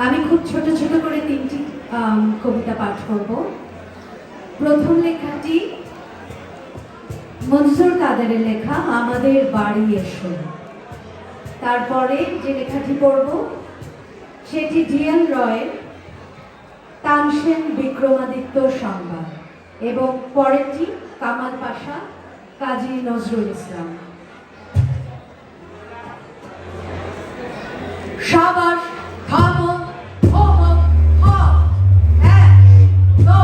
আমি খুব ছোট ছোট করে তিনটি কবিতা পাঠ করব। প্রথম লেখাটি মনসুর কাদেরের লেখা, আমাদের বাড়ি এসো। তারপরে যে লেখাটি পড়ব সেটি ডিএল রয়ের তানসেন বিক্রমাদিত্য সংবাদ, এবং পরেরটি কামাল পাশা কাজী নজরুল ইসলাম। সাবাস, থামো, ওমো, হ, এক, গো।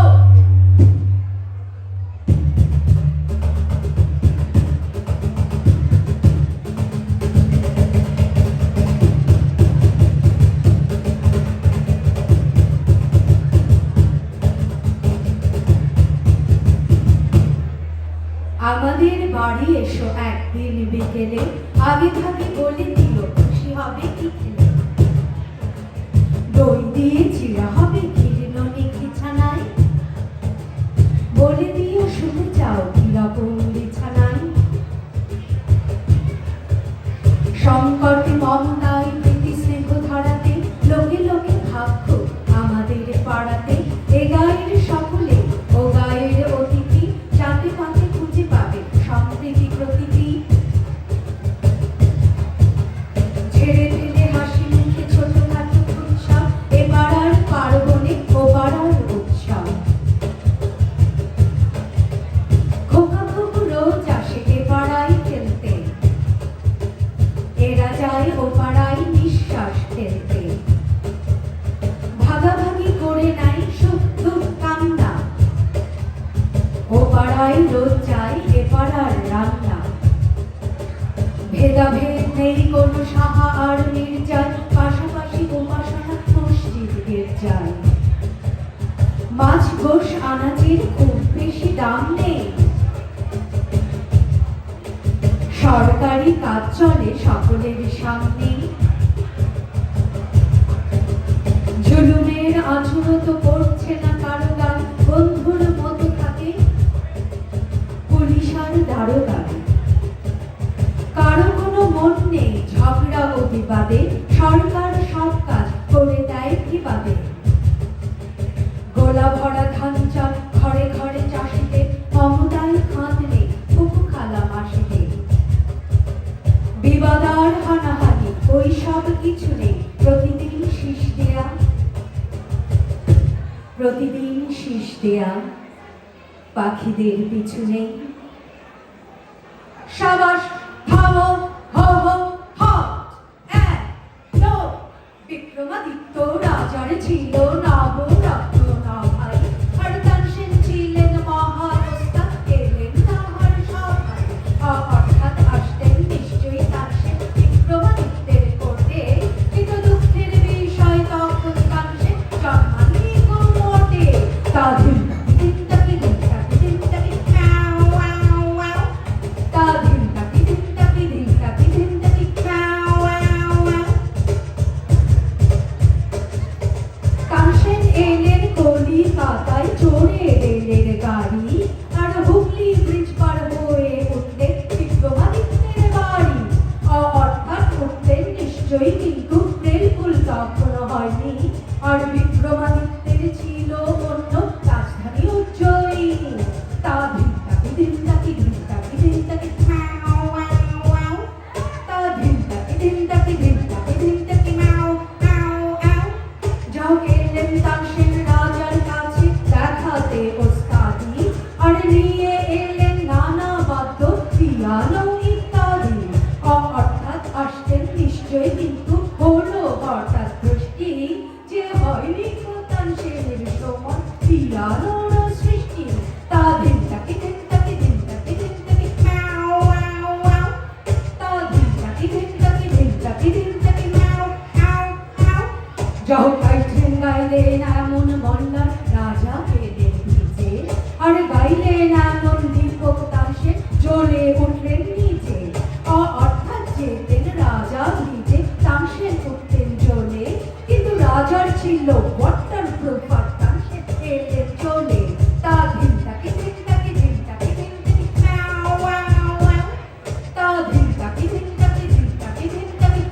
আমাদের বাড়ি এসো একদিন বিকেলে, আগে ভাগে বলে দিল খুশি হবে কি খেলে। দই দিয়ে চিড়া হবে কিরণী বিছানায়, বলে দিও শুনে যাও কিরকম বিছানায়। সংকটে মমতায় প্রীতি স্নেহ ধরাতে, লোকে লোকে ভাগ্য আমাদের পাড়াতে। এ গায়ের সকলে ও গায়ের অতিথি, যাতে পাতে খুঁজে পাবে সম্প্রীতি প্রকৃতি। ছেড়ে দিলে হাসি মুখে ছোটখাটো উৎসব, এ পাড়ার পার্বণে ও পাড়ার উৎসব। খোকা খোকু রোজ আসে এ পাড়ায় খেলতে, এরা যায় ও পাড়ায় নিঃশ্বাস ফেলতে। ভাগাভাগি করে নাই সুখ দুঃখ কান্না, ও পাড়ায় রোজ যায় এ পাড়ার রান্না। ভেদাভেদ নেই কোনো সাহা আর নির্যাত, পাশাপাশি উপাসনা মসজিদ গির্জায়। মাছ গোশ আনাজের খুব বেশি দাম নেই, সরকারি কাজ চলে সকলের সামনে। জুলুমের আঁচড়ও তো পড়ছে না কারো গান, বন্ধুর মতো থাকে পুলিশ আর দারোগান। কারো কোনো মন নেই ঝগড়া ও বিবাদে, সরকার সব কাজ করে দেয় বিবাদে। গোলা ভরা ধান চাল ঘরে ঘরে চাষিতে, মমতায় খাঁদ নেই ফুফু খালা মাসিতে। বিবাদ আর হানাহানি ওই সব কিছু নেই, প্রতিদিন শীষ দেয়া, প্রতিদিন শীষ দেয়া পাখিদের পিছু নেই। সাবাস, থামো, হো হো, হ, এক, গো। বিক্রমাদিত্য রাজার ছিল নবরত্ন না ভাই, আর তানসেন ছিলেন মহাবস্তা, এলেন তাহার সভায়। অর্থাৎ আসতেন নিশ্চয়ই তানসেন বিক্রমাদিত্যের কোর্টে, কিন্তু দুঃখের বিষয় তখন তানসেন জন্মাননি গো মোটে। তাদের চড়ে রেলের গাড়ি, আর হুগলি ব্রিজ পার হয়ে উঠলেন বিক্রমাদিত্যের বাড়ি। অর্থাৎ উঠলেন নিশ্চয়ই, কিন্তু রেল পুল তখনও হয়নি, আর বিক্রমাদিত্যের ছিল অন্য রাজধানী উজ্জয়িনী। তা ধিনতাকি ধিনতাকি ধিনতাকি ধিনতাকি, তা ধিনতাকি ধিনতাকি ধিনতাকি ধিনতাকি, যাও গেলেন তানসেন রাজার কাছে দেখাতে ওস্তাদি, আর নিয়ে এলেন নানা বাদ্য পিয়ানো ইত্যাদি। অর্থাৎ আসতেন নিশ্চয়ই, কিন্তু হলো হঠাৎ দৃষ্টি যে হয়নি তানসেনের সময় পিয়ানোর সৃষ্টি। তা ধিনতাকি ধিনতাকি ধিনতাকি ধিনতাকি, তা ধিনতাকি ধিনতাকি ধিনতাকি ধিনতাকি, যাও গাইছেন গাইলেন এমন মল্লার রাজা গেলেন ভিজে, আর গাইলেন এমন দীপক তানসেন জ্বলে উঠলেন নিচে। অর্থাৎ যেতেন রাজা ভিজে, তানসেন উঠতেন জ্বলে, কিন্তু রাজার ছিল ওয়াটার প্রুফ, আর তানসেন এলেন চলে। তা ধিনতাকি ধিনতাকি ধিনতাকি ধিনতাকি, তা ধিনতাকি ধিনতাকি ধিনতাকি ধিনতাকি।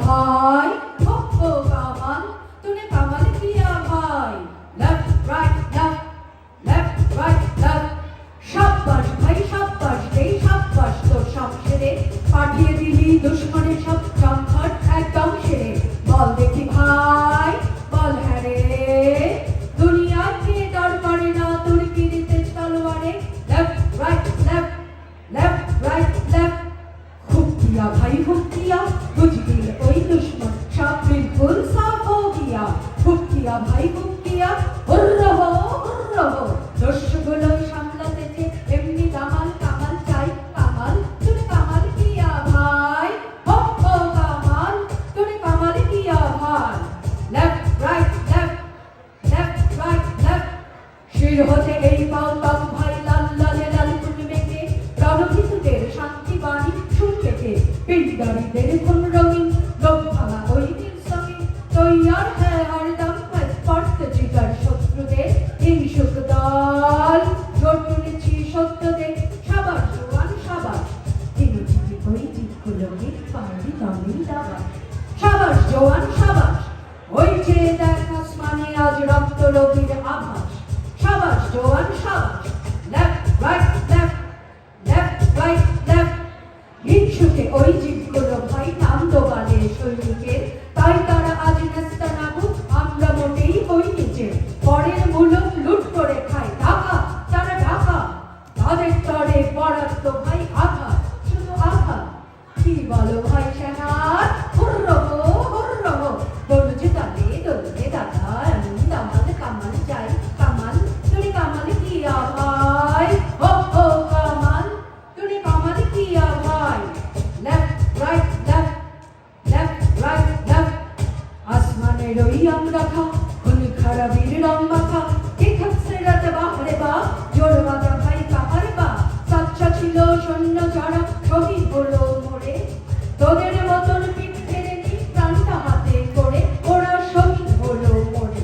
ভাই, ও কামাল, तूने कमाल किया भाई। Left right left, left right left, शाबाश भाई शाबाश रे शाबाश, তোর সব সেরে পাঠিয়ে দিলি দুশ্মনের সব চম্পট একদম সেরে। বল দেখি ভাই, বল হ্যাঁ রে, দুনিয়ার কে ডর করে না তোর কিরিতে তলোয়ারে। Left right left, left right left, खूब किया भाई खूब किया, बुझ दिल कोई दुश्मन सब बिल्कुल साफ हो गया। खूब किया भाई खूब किया, हुर्रा हो দস্যুগুলো সামলাতেছে এমনি দামাল কামাল চাই কামাল, तूने कमाल किया भाई, हो কামাল, तूने कमाल किया भाई। Left right left, left right left, শির হতে এই পাও তক ভাই লাল লালে লাল তুমি মেঘে, রণভীতুদের শান্তি বাণী শুনতে কে, পিণ্ডারীদের কোন রঙিন লোক ভাঙা ওই দিন সঙ্গে তৈয়ার হ্যাঁ হরদম পড়তে জিগার শত্রুদের হিংসুক দল। জোর তুলেছি সত্যদের, সাবাস জোয়ান সাবাস, তিনটি ওই দিকগুলোকে পারবি তবেই দাবাস। সাবাস জোয়ান সাবাস, ওই যে দেখ আসমানে আজ রক্ত রবির আভাস। সাবাস জোয়ান সাবাস, left right left, left right left, হিংসুকে ওই জিপগুলো ভাই নাম দোবালে সৈনিকের, তাই তারা আজ নেস্তানাবুদ, আমরা মোটেই হই নিচে। পরের মূলক লুট করে খায় টাকা, তারা ঢাকা, তাদের তরে বরাদ্দ ভাই আঘাত, শুধু আঘাত। কি বলো ভাই সেনার, হুর্রা হো, দোলছে দাদা এমন দামাল কামাল চাই কামাল, तूने कमाल किया भाई, हो कमाल, तूने कमाल किया भाई। Left right left, left right left, আসমানের ওই রাখা কোন খারাপের রং মাখা, কে খাচ্ছে রাতে বাহারে বা জোর বাজা ভাই কাহার বা। সাচ্চা ছিল সৈন্য যারা শহীদ হলো মরে, তোদের মতন পিঠ ফেলে নি প্রাণটা হাতে করে, ওরা শহীদ হলো মরে।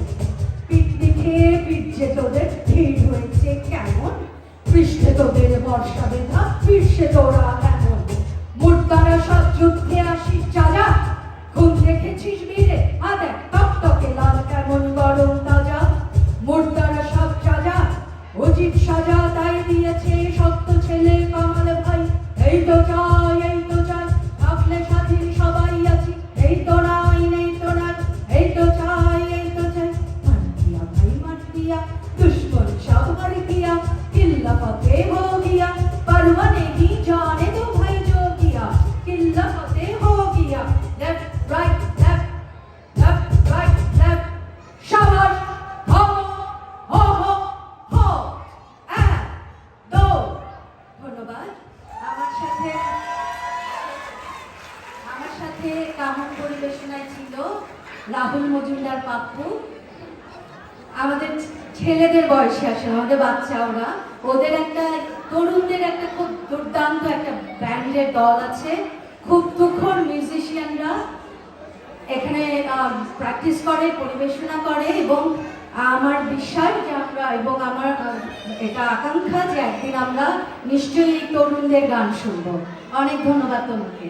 পিকনিকে পিঠে তোদের ভিড় হয়েছে কেমন, পৃষ্ঠে তোদের বর্ষা বেঁধা পৃষ্ঠে তোরা কেমন। মুর্দারা সব যুদ্ধে আসিস চাজা, খুব দেখেছিস বীরে আদে টকটকে লাল কেমন গরম তাজা। মুর্দারা সব সাজা অজিত সাজা তাই দিয়েছে সত্য ছেলে কামাল ভাই। এই তো চাই থাকলে স্বাধীন সবাই আছি, এই তো নাই নেই তো নাই, এই তো চাই মার দিয়া ভাই মার দিয়া, দুশ্মন সব মার দিয়া, किल्ला फतेह हो गया, परवाने ही जाने दो भाई जो किया, किल्ला फतेह हो गया। Left right left, left right left, शाबाश हो এক দো। ধন্যবাদ। আমার সাথে কামন পরিবেশনায় ছিল রাহুল মজুমদার পাপ্পু। আমাদের ছেলেদের বয়সে আসে, আমাদের বাচ্চা ওরা, ওদের একটা তরুণদের একটা খুব দুর্দান্ত একটা ব্যান্ডের দল আছে, খুব তুখর মিউজিশিয়ানরা এখানে প্র্যাকটিস করে পরিবেশনা করে। এবং আমার বিশ্বাস যে আমরা এবং আমার এটা আকাঙ্ক্ষা যে একদিন আমরা নিশ্চয়ই এই তরুণদের গান শুনবো। অনেক ধন্যবাদ তোমাকে।